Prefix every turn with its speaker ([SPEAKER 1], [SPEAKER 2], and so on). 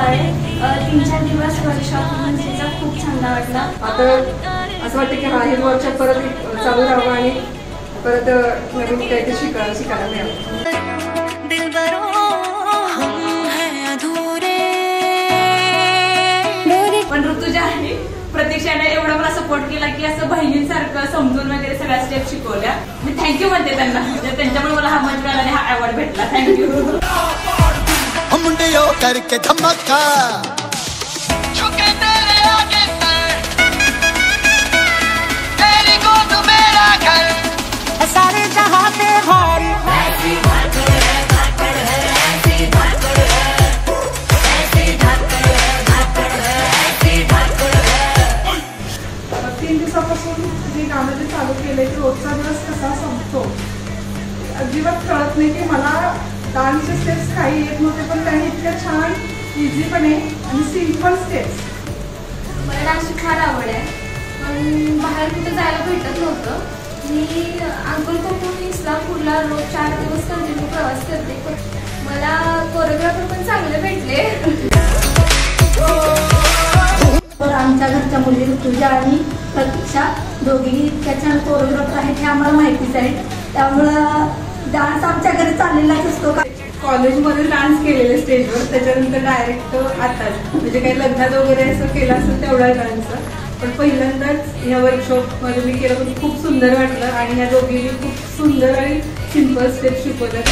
[SPEAKER 1] आहे. 3-4 दिवस वर्कशॉप म्हणजे खूप छान वाटलं.
[SPEAKER 2] आता असं वाटतं की हा हे वर्कशॉप परत चालू राहावं आणि परत नवीन काहीतरी शिकायला मिळावं.
[SPEAKER 3] पण ऋतुजा आहे प्रतीक्षाने एवढा मला सपोर्ट केला की असं बहिणींसारखं समजून वगैरे सगळ्या स्टेप शिकवल्या. मी थँक्यू म्हणते त्यांना, म्हणजे त्यांच्यामुळे मला हा मंच मिळाला आणि हा अवॉर्ड भेटला. थँक्यू.
[SPEAKER 2] जे गाणं जे चालू केलंय ते रोजचा दिवस कसा संपतो अजिबात कळत नाही की मला डान्सचे स्टेप्स काही येत नव्हते, पण त्यांनी इतक्या छान इझीपणे आणि सिम्पल स्टेप्स.
[SPEAKER 1] मला डान्सची फार आवड आहे, पण बाहेर कुठे जायला भेटत नव्हतं. मी अंकलकोटहून इस्लामपूरला रोज 4 दिवस कंटिन्यू प्रवास करते. मला कोरिओग्राफर पण चांगले भेटले.
[SPEAKER 4] तर आमच्या घरच्या मुली ऋतुजा आणि प्रतीक्षा दोघीही इतक्या छान कोरिओग्राफर आहेत हे आम्हाला माहितीच आहे. त्यामुळं डान्स आमच्या घरी चाललेलाच असतो.
[SPEAKER 2] कॉलेजमध्ये डान्स केलेले स्टेजवर, त्याच्यानंतर डायरेक्ट आताच म्हणजे काही लग्नात वगैरे असं केलं असेल तेवढा डान्स, पण पहिल्यांदाच ह्या वर्कशॉपमध्ये मी केलं पण खूप सुंदर वाटलं. आणि ह्या दोघींनी खूप सुंदर आणि सिम्पल स्टेप शिकवल्या.